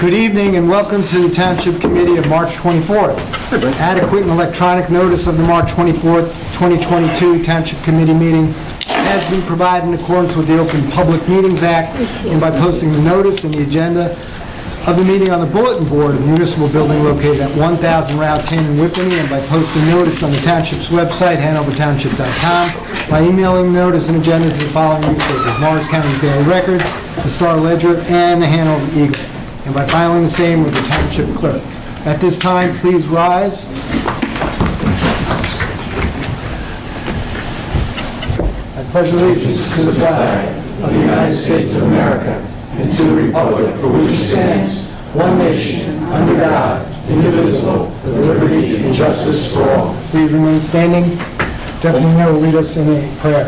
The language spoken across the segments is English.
Good evening and welcome to the Township Committee of March 24th. Adequate and electronic notice of the March 24th, 2022 Township Committee meeting has been provided in accordance with the Open Public Meetings Act and by posting the notice and the agenda of the meeting on the bulletin board of the municipal building located at 1000 Route 10 in Whippany, and by posting notice on the Township's website, hanovertownship.com, by emailing notice and agenda to the following newspapers: Morris County Daily Record, the Star Ledger, and the Hanover Eagle, and by filing the same with the Township Clerk. At this time, please rise. I pledge allegiance to the flag of the United States of America and to the republic for which it stands, one nation, under God, indivisible, with liberty and justice for all. Please remain standing. Deputy Mayor will lead us in a prayer.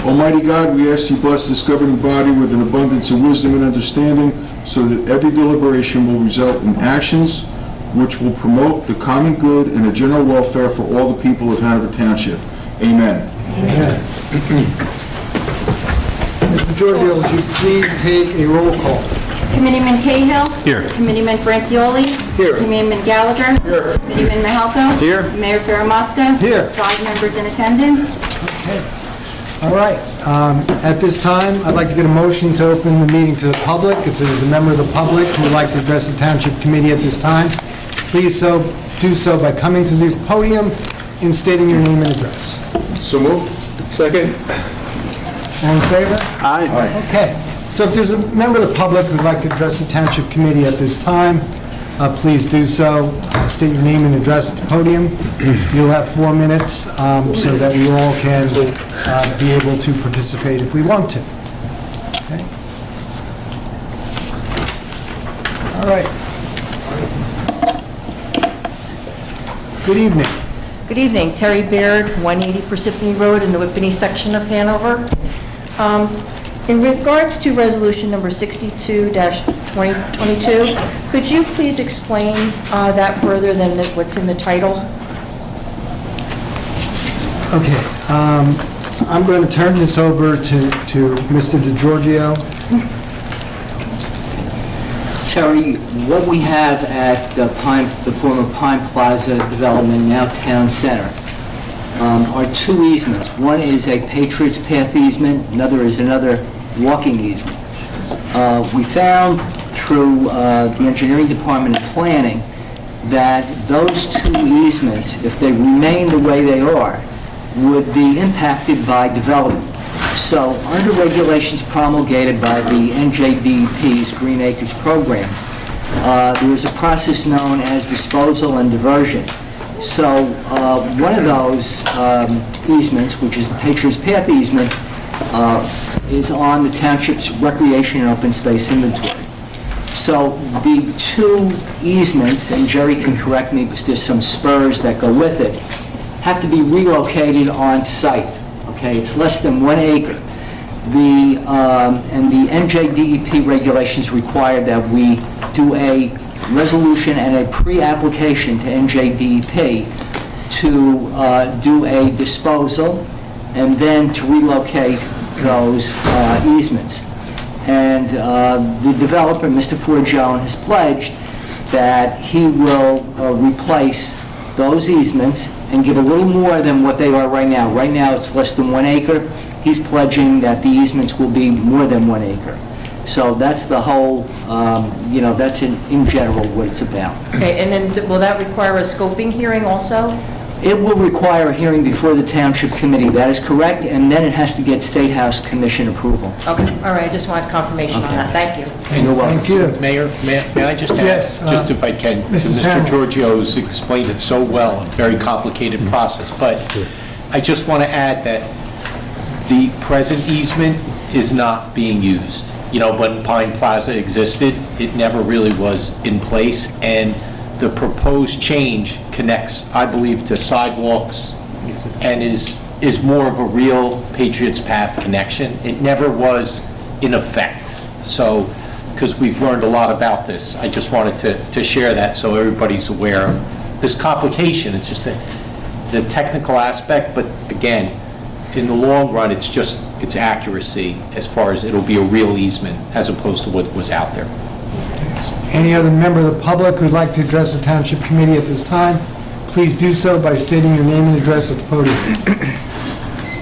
Almighty God, we ask you bless this governing body with an abundance of wisdom and understanding, so that every deliberation will result in actions which will promote the common good and the general welfare for all the people of Hanover Township. Amen. Amen. Mr. Giorgio, would you please take a roll call? Committeeman Cahill. Here. Committeeman Francioli. Here. Committeeman Gallagher. Here. Committeeman Mahalko. Here. Mayor Faramasca. Here. 5 members in attendance. Okay. All right. At this time, I'd like to get a motion to open the meeting to the public. If there's a member of the public who would like to address the Township Committee at this time, please do so by coming to the podium and stating your name and address. So moved. Second. All in favor? Aye. Okay. So if there's a member of the public who would like to address the Township Committee at this time, please do so. State your name and address at the podium. You'll have 4 minutes so that we all can be able to participate if we want to. Okay. All right. Good evening. Good evening. Terry Baird, 180 Parsippany Road in the Whippany section of Hanover. In regards to resolution number 62-2022, could you please explain that further than what's in the title? Okay. I'm going to turn this over to Mr. DeGiorgio. Terry, what we have at the former Pine Plaza development, now Town Center, are 2 easements. One is a Patriots Path easement, another is another walking easement. We found through the engineering department and planning that those 2 easements, if they remain the way they are, would be impacted by development. So under regulations promulgated by the NJDEP's Green Acres program, there is a process known as disposal and diversion. So one of those easements, which is the Patriots Path easement, is on the Township's recreation and open space inventory. So the 2 easements, and Jerry can correct me because there's some spurs that go with it, have to be relocated on site. Okay, it's less than 1 acre. And the NJDEP regulations require that we do a resolution and a pre-application to NJDEP to do a disposal and then to relocate those easements. And the developer, Mr. Forgione, has pledged that he will replace those easements and give a little more than what they are right now. Right now, it's less than 1 acre. He's pledging that the easements will be more than 1 acre. So that's the whole, that's in general what it's about. Okay, and then will that require a scoping hearing also? It will require a hearing before the Township Committee. That is correct, and then it has to get State House Commission approval. Okay, all right, I just wanted confirmation on that. Thank you. You're welcome. Thank you. Mayor, may I just add? Yes, Just if I can. Mrs. Mr. Hamill. Giorgio's explained it so well, a very complicated process, but I just want to add that the present easement is not being used. You know, when Pine Plaza existed, it never really was in place, and the proposed change connects, I believe, to sidewalks and is more of a real Patriots Path connection. It never was in effect. So, because we've learned a lot about this, I just wanted to share that so everybody's aware of this complication. It's just it's a technical aspect, but again, in the long run, it's just its accuracy as far as it'll be a real easement as opposed to what was out there. Any other member of the public who'd like to address the Township Committee at this time, please do so by stating your name and address at the podium.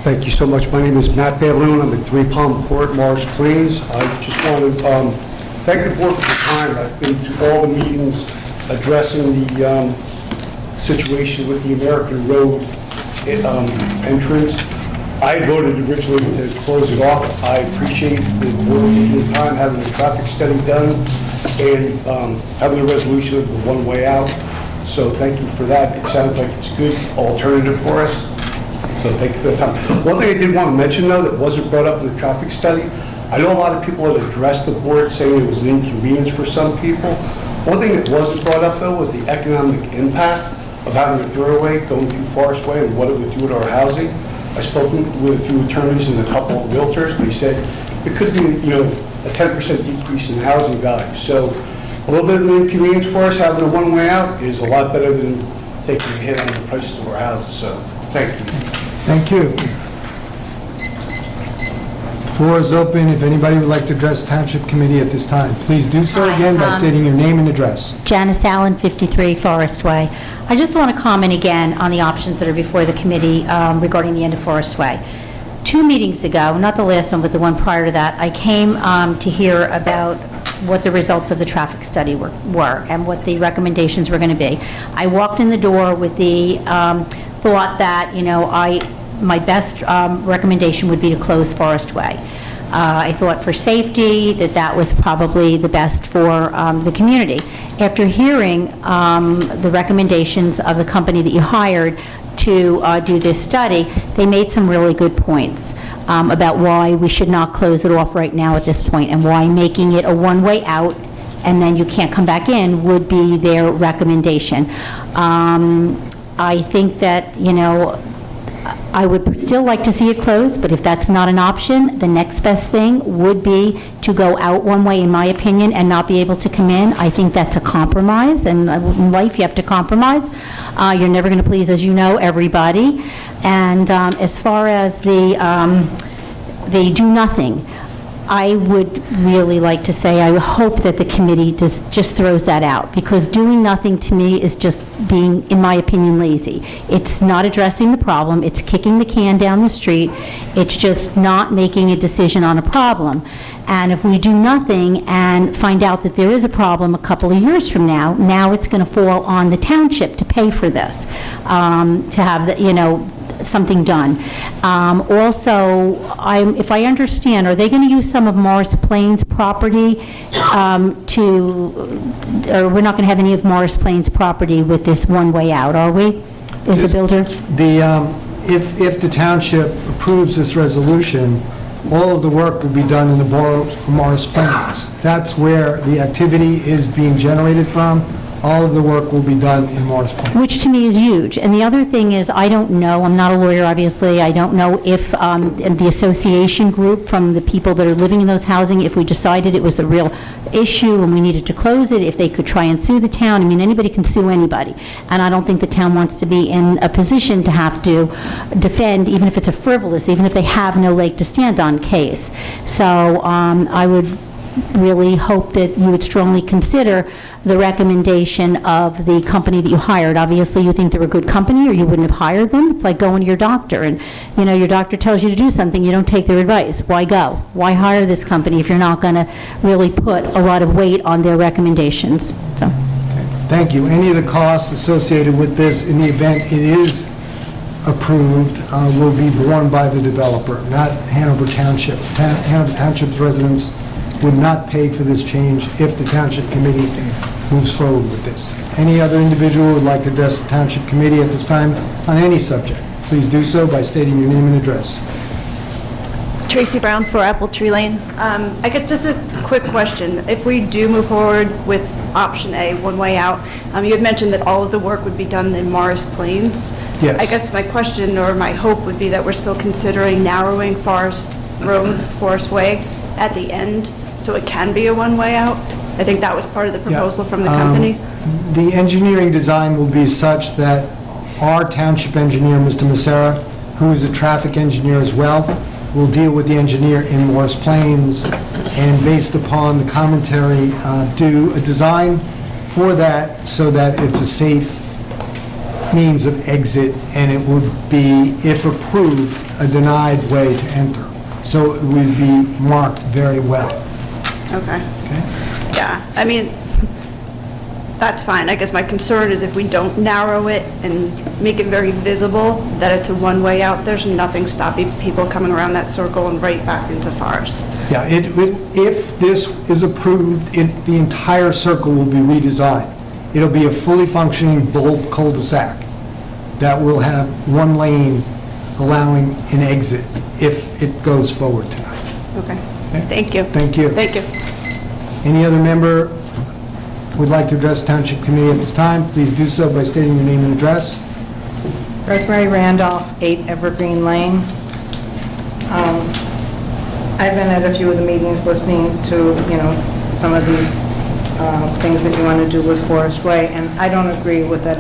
Thank you so much. My name is Matt Balloon. I'm at 3 Palm Court, Morris Plains. I just want to thank the board for the time. I've been to all the meetings addressing the situation with the American Road entrance. I had voted originally to close it off. I appreciate the board taking the time, having the traffic study done, and having a resolution of the one-way out. So thank you for that. It sounds like it's a good alternative for us. So thank you for the time. One thing I did want to mention, though, that wasn't brought up in the traffic study, I know a lot of people have addressed the board saying it was an inconvenience for some people. One thing that wasn't brought up, though, was the economic impact of having a thoroughway going through Forest Way and what it would do to our housing. I spoke with a few attorneys and a couple of realtors. They said it could be, a 10% decrease in housing value. So a little bit of an inconvenience for us having a one-way out is a lot better than taking a hit on the prices of our houses. So thank you. Thank you. The floor is open. If anybody would like to address the Township Committee at this time, please do so Hi, again by stating your name and address. Janice Allen, 53 Forest Way. I just want to comment again on the options that are before the committee regarding the end of Forest Way. 2 meetings ago, not the last one, but the one prior to that, I came to hear about what the results of the traffic study were and what the recommendations were going to be. I walked in the door with the thought that, my best recommendation would be to close Forest Way. I thought for safety that was probably the best for the community. After hearing the recommendations of the company that you hired to do this study, they made some really good points about why we should not close it off right now at this point, and why making it a one-way out and then you can't come back in would be their recommendation. I think that, I would still like to see it closed, but if that's not an option, the next best thing would be to go out one way, in my opinion, and not be able to come in. I think that's a compromise, and in life you have to compromise. You're never going to please, as you know, everybody. And as far as the do nothing, I would really like to say, I hope that the committee just throws that out, because doing nothing to me is just being, in my opinion, lazy. It's not addressing the problem, it's kicking the can down the street, it's just not making a decision on a problem. And if we do nothing and find out that there is a problem a couple of years from now it's going to fall on the township to pay for this, to have the, something done. Also, if I understand, are they going to use some of Morris Plains property or we're not going to have any of Morris Plains property with this one-way out, are we, as a builder? If the township approves this resolution, all of the work will be done in the borough of Morris Plains. That's where the activity is being generated from. All of the work will be done in Morris Plains. Which to me is huge. And the other thing is, I don't know, I'm not a lawyer, obviously, I don't know if the association group from the people that are living in those housing, if we decided it was a real issue and we needed to close it, if they could try and sue the town. I mean, anybody can sue anybody. And I don't think the town wants to be in a position to have to defend, even if it's a frivolous, even if they have no leg to stand on case. So I would really hope that you would strongly consider the recommendation of the company that you hired. Obviously, you think they're a good company or you wouldn't have hired them. It's like going to your doctor and, your doctor tells you to do something, you don't take their advice. Why go? Why hire this company if you're not going to really put a lot of weight on their recommendations? So. Thank you. Any of the costs associated with this, in the event it is approved, will be borne by the developer, not Hanover Township. Hanover Township's residents would not pay for this change if the Township Committee moves forward with this. Any other individual who would like to address the Township Committee at this time on any subject, please do so by stating your name and address. Tracy Brown, 4 Apple Tree Lane. I guess just a quick question. If we do move forward with option A, one way out, you had mentioned that all of the work would be done in Morris Plains. Yes. I guess my question or my hope would be that we're still considering narrowing Forest Road, Forest Way at the end, so it can be a one-way out. I think that was part of the proposal from the company. The engineering design will be such that our township engineer, Mr. Macera, who is a traffic engineer as well, will deal with the engineer in Morris Plains and based upon the commentary, do a design for that so that it's a safe means of exit, and it would be, if approved, a denied way to enter. So it would be marked very well. Okay. Okay? Yeah, I mean, that's fine. I guess my concern is if we don't narrow it and make it very visible that it's a one-way out, there's nothing stopping people coming around that circle and right back into Forest. Yeah, if this is approved, the entire circle will be redesigned. It'll be a fully functioning bulb cul-de-sac that will have one lane allowing an exit if it goes forward tonight. Okay. Thank you. Thank you. Thank you. Any other member would like to address Township Committee at this time? Please do so by stating your name and address. Rosemary Randolph, 8 Evergreen Lane. I've been at a few of the meetings listening to, some of these things that you want to do with Forest Way, and I don't agree with it.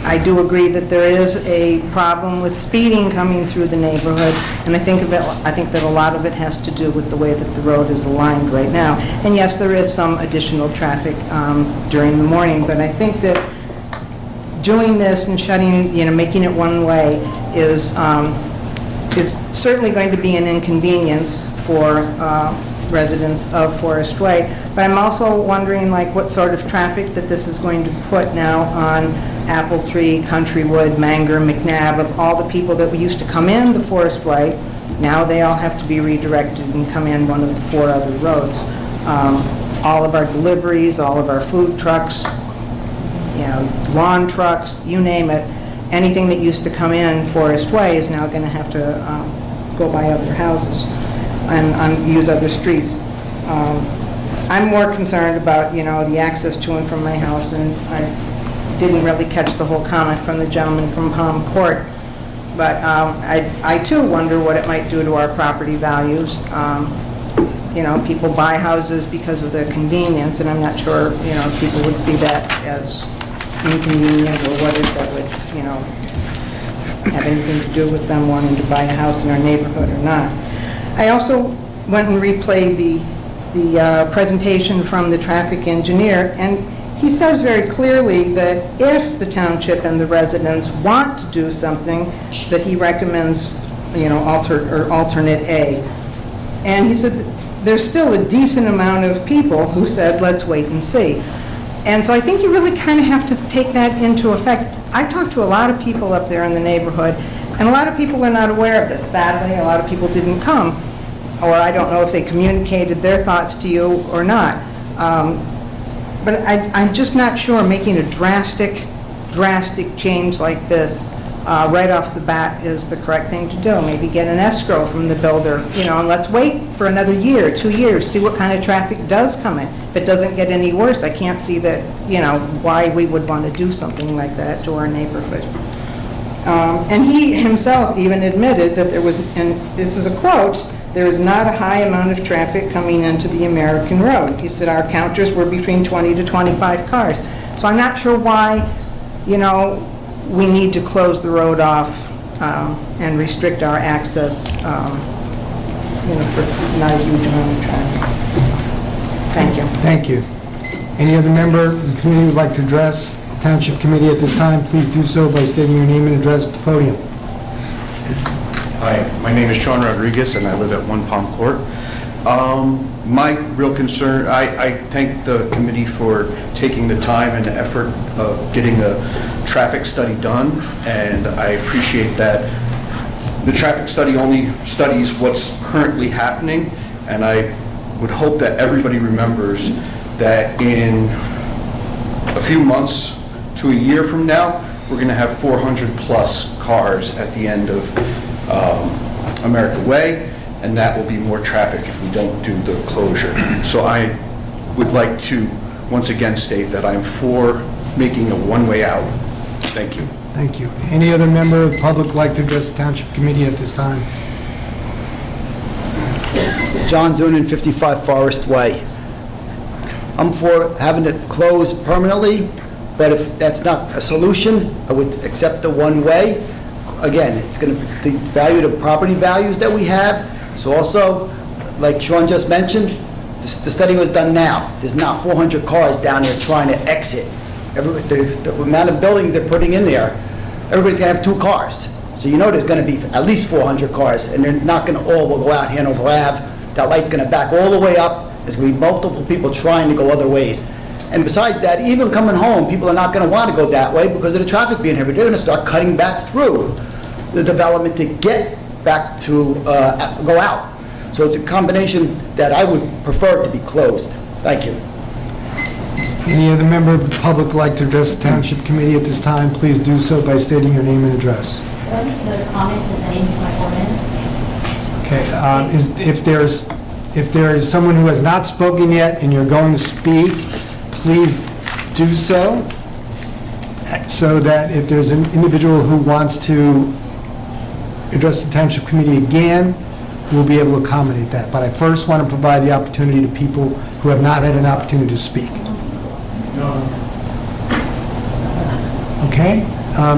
I do agree that there is a problem with speeding coming through the neighborhood, and I think that a lot of it has to do with the way that the road is aligned right now. And yes, there is some additional traffic during the morning, but I think that doing this and making it one way is certainly going to be an inconvenience for residents of Forest Way. But I'm also wondering, what sort of traffic that this is going to put now on Apple Tree, Countrywood, Manger, McNabb, of all the people that used to come in the Forest Way. Now they all have to be redirected and come in one of the 4 other roads. All of our deliveries, all of our food trucks, lawn trucks, you name it, anything that used to come in Forest Way is now going to have to go by other houses and use other streets. I'm more concerned about, the access to and from my house, and I didn't really catch the whole comment from the gentleman from Palm Court, but I too wonder what it might do to our property values. People buy houses because of the convenience, and I'm not sure, if people would see that as inconvenient or whether that would, have anything to do with them wanting to buy a house in our neighborhood or not. I also went and replayed the presentation from the traffic engineer, and he says very clearly that if the township and the residents want to do something, that he recommends, alternate A. And he said there's still a decent amount of people who said, let's wait and see. And so I think you really kind of have to take that into effect. I talked to a lot of people up there in the neighborhood, and a lot of people are not aware of this. Sadly, a lot of people didn't come, or I don't know if they communicated their thoughts to you or not. But I'm just not sure making a drastic change like this right off the bat is the correct thing to do. Maybe get an escrow from the builder, and let's wait for another year, 2 years, see what kind of traffic does come in. If it doesn't get any worse, I can't see that, why we would want to do something like that to our neighborhood. And he himself even admitted that there was, and this is a quote, there is not a high amount of traffic coming into the American road. He said our counters were between 20 to 25 cars. So I'm not sure why, we need to close the road off and restrict our access, for not a huge amount of traffic. Thank you. Thank you. Any other member of the committee would like to address Township Committee at this time? Please do so by stating your name and address at the podium. Hi, my name is Sean Rodriguez, and I live at 1 Palm Court. My real concern, I thank the committee for taking the time and the effort of getting a traffic study done, and I appreciate that. The traffic study only studies what's currently happening, and I would hope that everybody remembers that in a few months to a year from now, we're going to have 400-plus cars at the end of America Way, and that will be more traffic if we don't do the closure. So I would like to once again state that I'm for making a one-way out. Thank you. Thank you. Any other member of the public like to address the Township Committee at this time? John Zunin, 55 Forest Way. I'm for having it closed permanently, but if that's not a solution, I would accept the one-way. Again, it's going to the value of property values that we have. It's also like Sean just mentioned, the study was done now. There's not 400 cars down there trying to exit. The amount of buildings they're putting in there, everybody's gonna have 2 cars. So you know there's gonna be at least 400 cars, and they're not gonna all will go out Hanover Ave. That light's gonna back all the way up. There's gonna be multiple people trying to go other ways. And besides that, even coming home, people are not gonna wanna go that way because of the traffic being here. But they're gonna start cutting back through the development to get back to, go out. So it's a combination that I would prefer to be closed. Thank you. Any other member of the public like to address the Township Committee at this time, please do so by stating your name and address. Could I make another comment since I didn't use my 4 minutes? Okay, if there is someone who has not spoken yet and you're going to speak, please do so that if there's an individual who wants to address the Township Committee again, we'll be able to accommodate that. But I first want to provide the opportunity to people who have not had an opportunity to speak. Okay?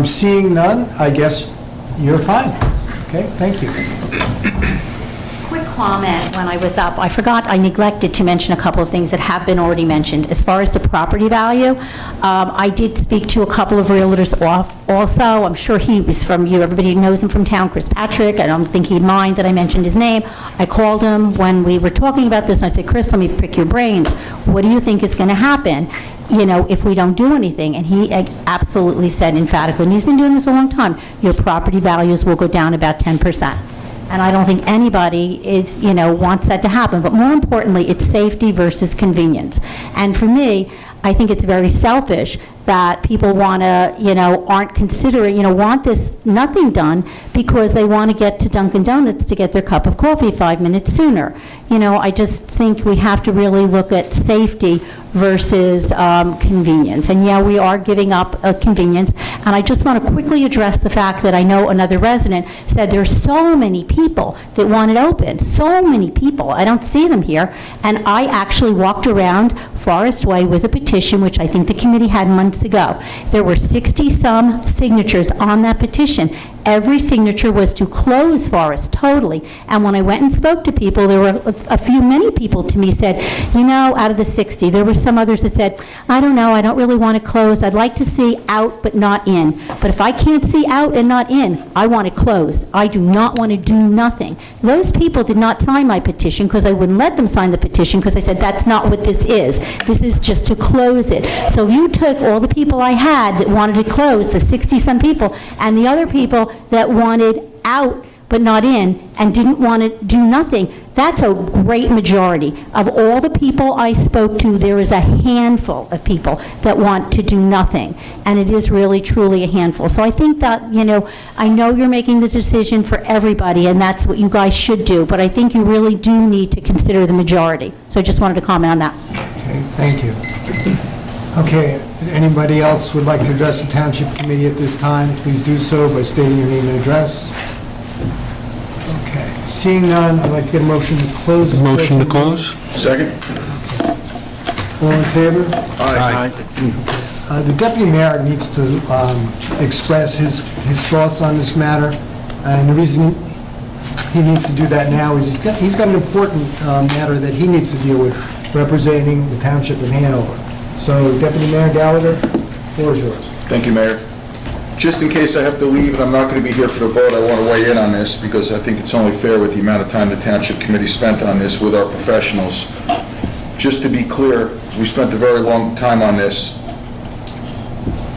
Seeing none, I guess you're fine. Okay, thank you. Quick comment, when I was up, I neglected to mention a couple of things that have been already mentioned. As far as the property value, I did speak to a couple of realtors also. I'm sure he was from you. Everybody knows him from town, Chris Patrick. I don't think he'd mind that I mentioned his name. I called him when we were talking about this, and I said, Chris, let me pick your brains. What do you think is going to happen, if we don't do anything? And he absolutely said emphatically, and he's been doing this a long time, your property values will go down about 10%. And I don't think anybody wants that to happen. But more importantly, it's safety versus convenience. And for me, I think it's very selfish that people want to, aren't considering, want this nothing done because they want to get to Dunkin' Donuts to get their cup of coffee 5 minutes sooner. I just think we have to really look at safety versus convenience. And yeah, we are giving up convenience. And I just want to quickly address the fact that I know another resident said there's so many people that want it open. So many people. I don't see them here. And I actually walked around Forest Way with a petition, which I think the committee had months ago. There were 60-some signatures on that petition. Every signature was to close Forest totally. And when I went and spoke to people, there were many people to me said, out of the 60, there were some others that said, I don't know, I don't really want to close. I'd like to see out but not in. But if I can't see out and not in, I want it closed. I do not want to do nothing. Those people did not sign my petition because I wouldn't let them sign the petition because I said, that's not what this is. This is just to close it. So you took all the people I had that wanted to close, the 60-some people, and the other people that wanted out but not in and didn't want to do nothing. That's a great majority. Of all the people I spoke to, there is a handful of people that want to do nothing. And it is really, truly a handful. So I think that, I know you're making the decision for everybody, and that's what you guys should do, but I think you really do need to consider the majority. So I just wanted to comment on that. Okay, thank you. Okay, anybody else would like to address the Township Committee at this time, please do so by stating your name and address. Okay, seeing none, I'd like to get a motion to close. Motion to close? Second? All in favor? Aye. The deputy mayor needs to express his thoughts on this matter, and the reason he needs to do that now is he's got an important matter that he needs to deal with, representing the Township of Hanover. So, Deputy Mayor Gallagher, the floor is yours. Thank you, Mayor. Just in case I have to leave and I'm not going to be here for the vote, I want to weigh in on this because I think it's only fair with the amount of time the Township Committee spent on this with our professionals. Just to be clear, we spent a very long time on this,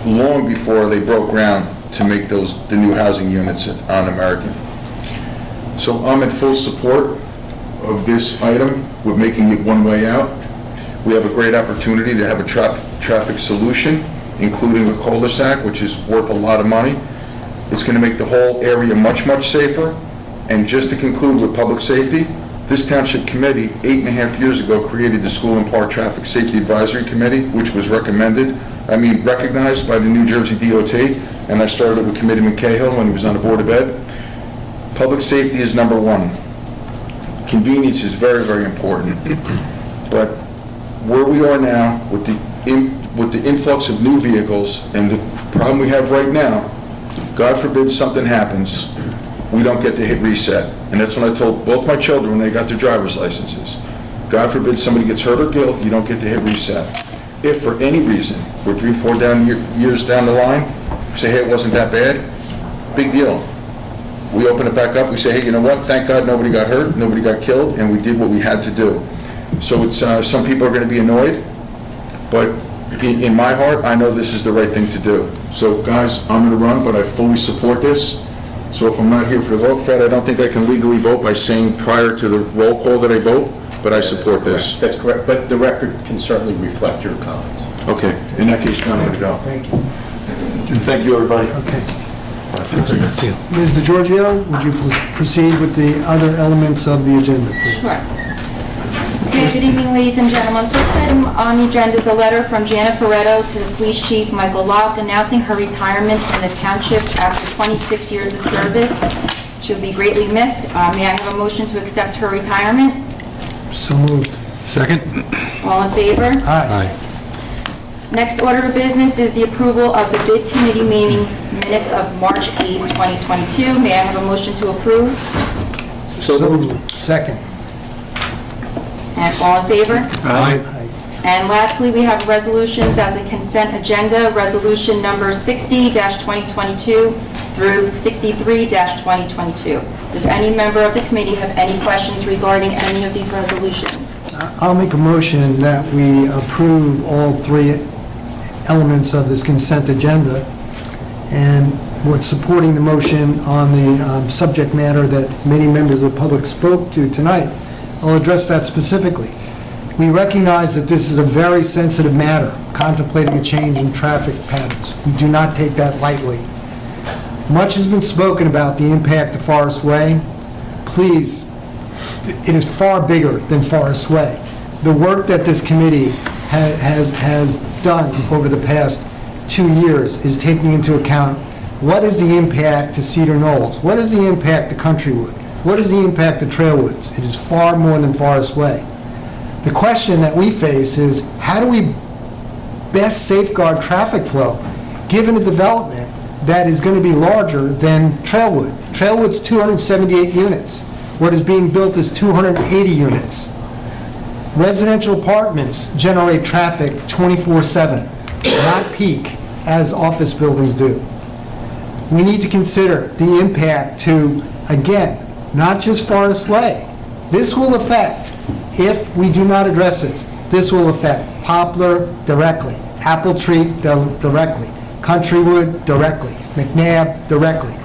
long before they broke ground to make the new housing units on American. So I'm in full support of this item with making it one way out. We have a great opportunity to have a traffic solution, including a cul-de-sac, which is worth a lot of money. It's going to make the whole area much, much safer. And just to conclude with public safety, this Township Committee, 8.5 years ago, created the School and Park Traffic Safety Advisory Committee, which was recognized by the New Jersey DOT, and I started with Committeeman Cahill when he was on the Board of Ed. Public safety is number one. Convenience is very, very important. But where we are now with the influx of new vehicles and the problem we have right now, God forbid something happens, we don't get to hit reset. And that's what I told both my children when they got their driver's licenses. God forbid somebody gets hurt or killed, you don't get to hit reset. If for any reason, we're 3, 4 years down the line, we say, hey, it wasn't that bad, big deal. We open it back up, we say, hey, you know what, thank God nobody got hurt, nobody got killed, and we did what we had to do. So it's, some people are going to be annoyed, but in my heart, I know this is the right thing to do. So guys, I'm going to run, but I fully support this. So if I'm not here for the vote, Fred, I don't think I can legally vote by saying prior to the roll call that I vote, but I support this. That's correct, but the record can certainly reflect your comments. Okay, in that case, I'm going to go. Thank you. Thank you, everybody. Okay. Ms. DeGiorgio, would you proceed with the other elements of the agenda, please? Sure. Okay, good evening, ladies and gentlemen. First item on the agenda is a letter from Janet Ferretto to the Police Chief Michael Locke announcing her retirement from the Township after 26 years of service. She will be greatly missed. May I have a motion to accept her retirement? So moved. Second? All in favor? Aye. Next order of business is the approval of the bid committee meeting minutes of March 8, 2022. May I have a motion to approve? So moved. Second. And all in favor? Aye. And lastly, we have resolutions as a consent agenda, resolution number 60-2022 through 63-2022. Does any member of the committee have any questions regarding any of these resolutions? I'll make a motion that we approve all 3 elements of this consent agenda, and what's supporting the motion on the subject matter that many members of the public spoke to tonight, I'll address that specifically. We recognize that this is a very sensitive matter, contemplating a change in traffic patterns. We do not take that lightly. Much has been spoken about the impact of Forest Way. Please, it is far bigger than Forest Way. The work that this committee has done over the past 2 years is taking into account what is the impact to Cedar Knolls, what is the impact to Countrywood, what is the impact to Trailwoods. It is far more than Forest Way. The question that we face is, how do we best safeguard traffic flow, given a development that is going to be larger than Trailwood? Trailwood's 278 units. What is being built is 280 units. Residential apartments generate traffic 24/7, not peak as office buildings do. We need to consider the impact to, again, not just Forest Way. This will affect, if we do not address this will affect Poplar directly, Apple Tree directly, Countrywood directly, McNabb directly.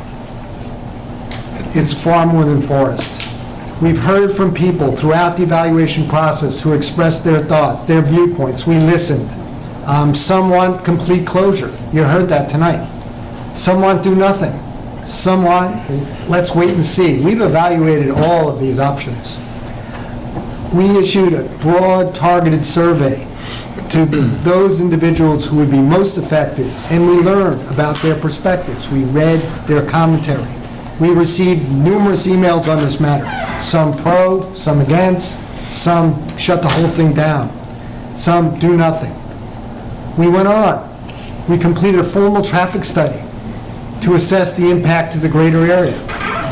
It's far more than Forest. We've heard from people throughout the evaluation process who expressed their thoughts, their viewpoints. We listened. Some want complete closure. You heard that tonight. Some want do nothing. Some want, let's wait and see. We've evaluated all of these options. We issued a broad, targeted survey to those individuals who would be most affected, and we learned about their perspectives. We read their commentary. We received numerous emails on this matter, some pro, some against, some shut the whole thing down, some do nothing. We went on. We completed a formal traffic study to assess the impact to the greater area.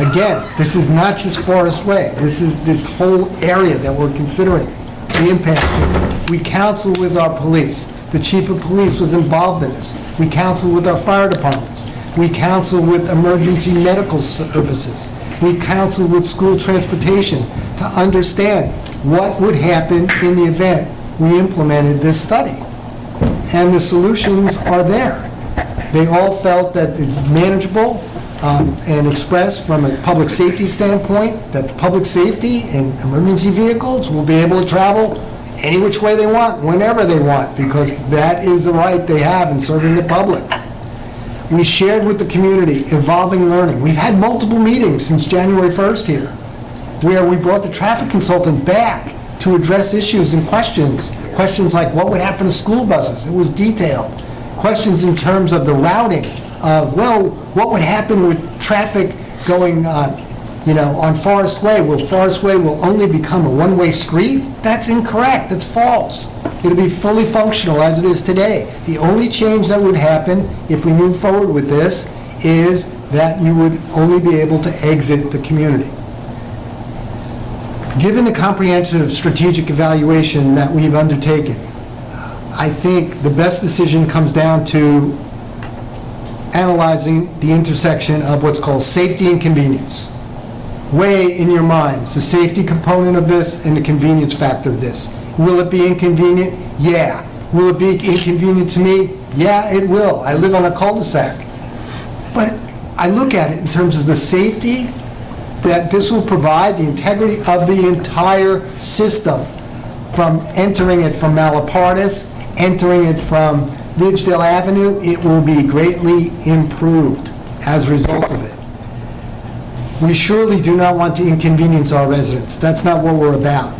Again, this is not just Forest Way. This is this whole area that we're considering the impact to. We counseled with our police. The chief of police was involved in this. We counseled with our fire departments. We counseled with emergency medical services. We counseled with school transportation to understand what would happen in the event we implemented this study. And the solutions are there. They all felt that it's manageable and expressed from a public safety standpoint, that public safety and emergency vehicles will be able to travel any which way they want, whenever they want, because that is the right they have in serving the public. We shared with the community evolving learning. We've had multiple meetings since January 1st here, where we brought the traffic consultant back to address issues and questions like what would happen to school buses. It was detailed. Questions in terms of the routing. What would happen with traffic going on Forest Way? Forest Way will only become a one-way street? That's incorrect. That's false. It'll be fully functional as it is today. The only change that would happen if we move forward with this is that you would only be able to exit the community. Given the comprehensive strategic evaluation that we've undertaken, I think the best decision comes down to analyzing the intersection of what's called safety and convenience. Weigh in your minds the safety component of this and the convenience factor of this. Will it be inconvenient? Yeah. Will it be inconvenient to me? Yeah, it will. I live on a cul-de-sac. But I look at it in terms of the safety that this will provide, the integrity of the entire system, from entering it from Malapartis, entering it from Ridgedale Avenue. It will be greatly improved as a result of it. We surely do not want to inconvenience our residents. That's not what we're about.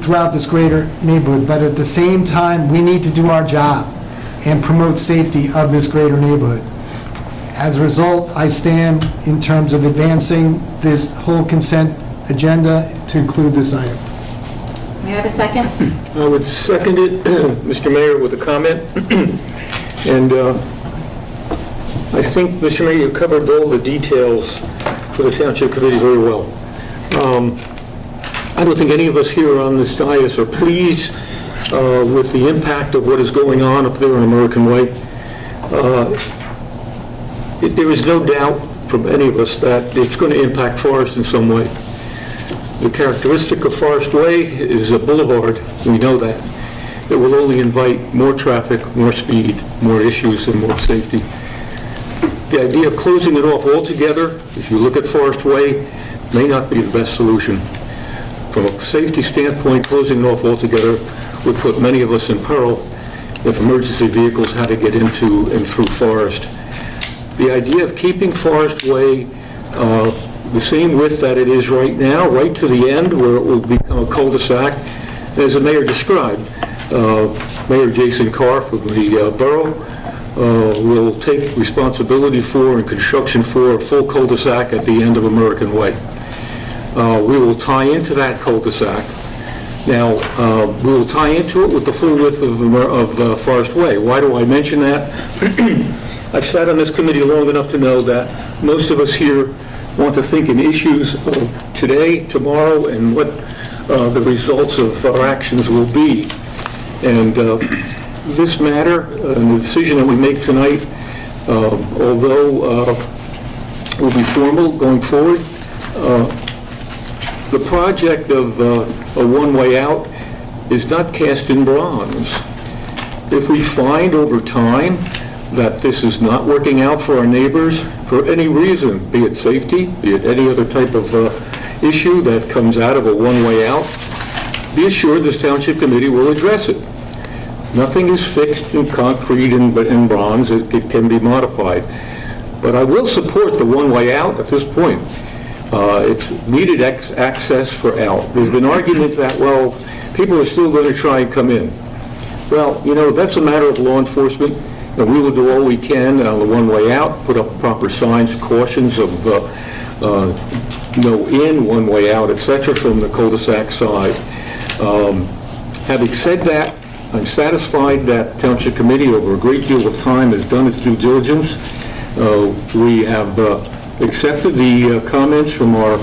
Throughout this greater neighborhood, but at the same time, we need to do our job and promote safety of this greater neighborhood. As a result, I stand in terms of advancing this whole consent agenda to include this item. May I have a second? I would second it, Mr. Mayor, with a comment. And I think, Mr. Mayor, you covered all the details for the Township Committee very well. I don't think any of us here on this dais are pleased with the impact of what is going on up there on American Way. There is no doubt from any of us that it's going to impact Forest in some way. The characteristic of Forest Way is a boulevard, we know that. It will only invite more traffic, more speed, more issues, and more safety. The idea of closing it off altogether, if you look at Forest Way, may not be the best solution. From a safety standpoint, closing it off altogether would put many of us in peril if emergency vehicles had to get into and through Forest. The idea of keeping Forest Way the same width that it is right now, right to the end where it will become a cul-de-sac, as the mayor described. Mayor Jason Carr from the borough will take responsibility for and construction for a full cul-de-sac at the end of American Way. We will tie into that cul-de-sac. Now, we will tie into it with the full width of Forest Way. Why do I mention that? I've sat on this committee long enough to know that most of us here want to think in issues of today, tomorrow, and what the results of our actions will be. And this matter, and the decision that we make tonight, although will be formal going forward, the project of a one-way out is not cast in bronze. If we find over time that this is not working out for our neighbors for any reason, be it safety, be it any other type of issue that comes out of a one-way out, be assured this Township Committee will address it. Nothing is fixed in concrete and in bronze. It can be modified. But I will support the one-way out at this point. It's needed access for out. There's been argument that, well, people are still going to try and come in. Well, you know, that's a matter of law enforcement, and we will do all we can on the one-way out, put up proper signs, cautions of no in, one-way out, etc., from the cul-de-sac side. Having said that, I'm satisfied that Township Committee, over a great deal of time, has done its due diligence. We have accepted the comments from our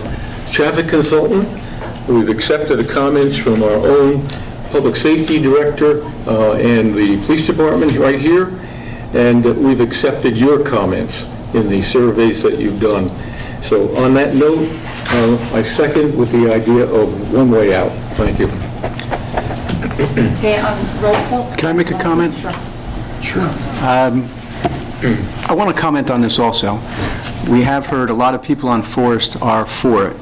traffic consultant. We've accepted the comments from our own public safety director and the police department right here, and we've accepted your comments in the surveys that you've done. So on that note, I second with the idea of one way out. Thank you. Okay, on roll call. Can I make a comment? Sure. I want to comment on this also. We have heard a lot of people on Forest are for it.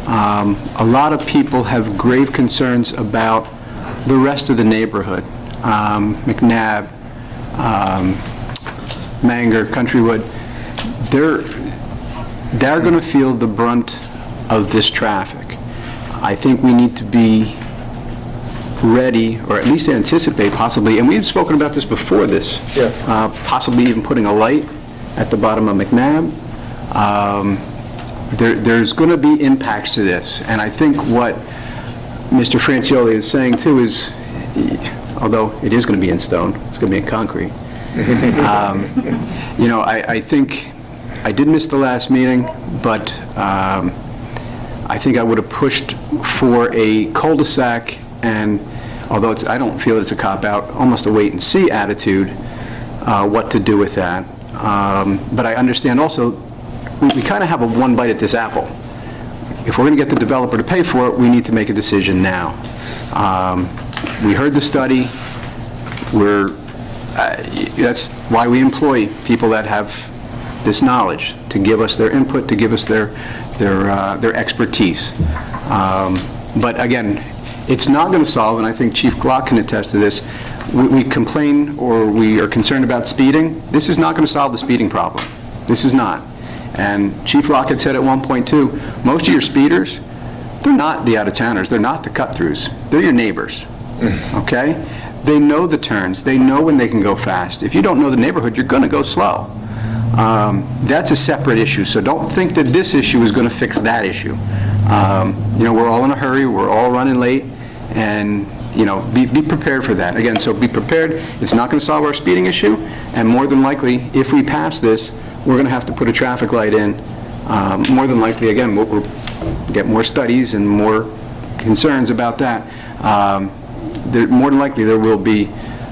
A lot of people have grave concerns about the rest of the neighborhood. McNabb, Manger, Countrywood. They're going to feel the brunt of this traffic. I think we need to be ready, or at least anticipate possibly, and we've spoken about this before this, possibly even putting a light at the bottom of McNabb. There's going to be impacts to this, and I think what Mr. Francioli is saying too is, although it is going to be in stone, it's going to be in concrete, You know, I think, I did miss the last meeting, but I think I would have pushed for a cul-de-sac, and although I don't feel it's a cop-out, almost a wait-and-see attitude, what to do with that. But I understand also, we kind of have a one bite at this apple. If we're going to get the developer to pay for it, we need to make a decision now. We heard the study. That's why we employ people that have this knowledge, to give us their input, to give us their expertise. But again, it's not going to solve, and I think Chief Glock can attest to this, we complain or we are concerned about speeding. This is not going to solve the speeding problem. This is not. And Chief Glock had said at one point too, most of your speeders, they're not the out-of-towners, they're not the cut-throughs, they're your neighbors, okay? They know the turns, they know when they can go fast. If you don't know the neighborhood, you're going to go slow. That's a separate issue, so don't think that this issue is going to fix that issue. You know, we're all in a hurry, we're all running late, and, you know, be prepared for that. Again, so be prepared. It's not going to solve our speeding issue, and more than likely, if we pass this, we're going to have to put a traffic light in. More than likely, again, we'll get more studies and more concerns about that. More than likely, there will be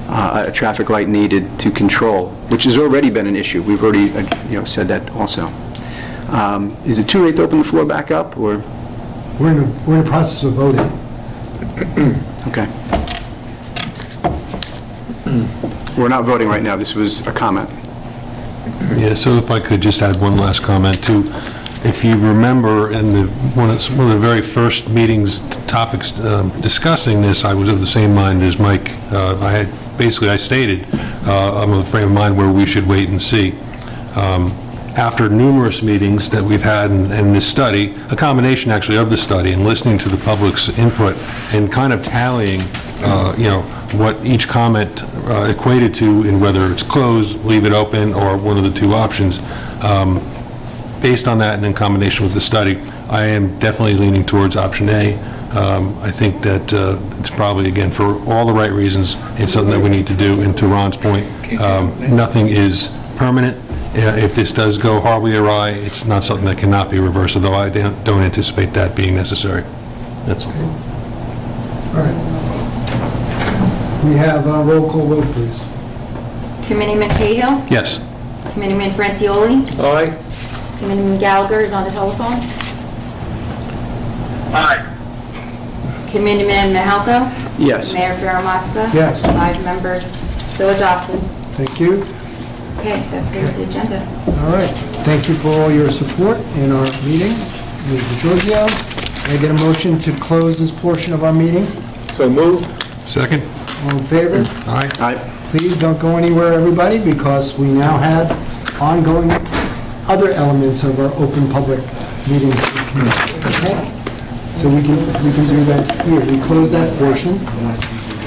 a traffic light needed to control, which has already been an issue. We've already, you know, said that also. Is it too late to open the floor back up, or? We're in the process of voting. Okay. We're not voting right now. This was a comment. Yeah, so if I could just add one last comment too. If you remember, in one of the very first meetings, topics discussing this, I was of the same mind as Mike. I stated, I'm of the frame of mind where we should wait and see. After numerous meetings that we've had and this study, a combination actually of the study and listening to the public's input and kind of tallying, you know, what each comment equated to, in whether it's closed, leave it open, or one of the two options. Based on that and in combination with the study, I am definitely leaning towards option A. I think that it's probably, again, for all the right reasons, it's something that we need to do. And to Ron's point, nothing is permanent. If this does go horribly awry, it's not something that cannot be reversed, although I don't anticipate that being necessary. That's all. All right. We have a roll call vote, please. Committeeman Cahill? Yes. Committeeman Francioli? Aye. Committeeman Gallagher is on the telephone? Aye. Committeeman Mahalko? Yes. Mayor Farah? Yes. 5 members, so adopted. Thank you. Okay, that clears the agenda. All right. Thank you for all your support in our meeting. Mr. Giorgio, can I get a motion to close this portion of our meeting? So moved. Second? All in favor? Aye. Aye. Please don't go anywhere, everybody, because we now have ongoing other elements of our open public meeting. Okay? So we can do that here. We close that portion.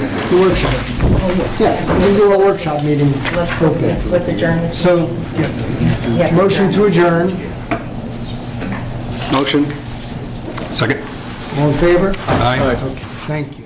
The workshop. Yeah, we can do a workshop meeting. Let's adjourn this. So, motion to adjourn. Motion. Second? All in favor? Aye. Okay, thank you.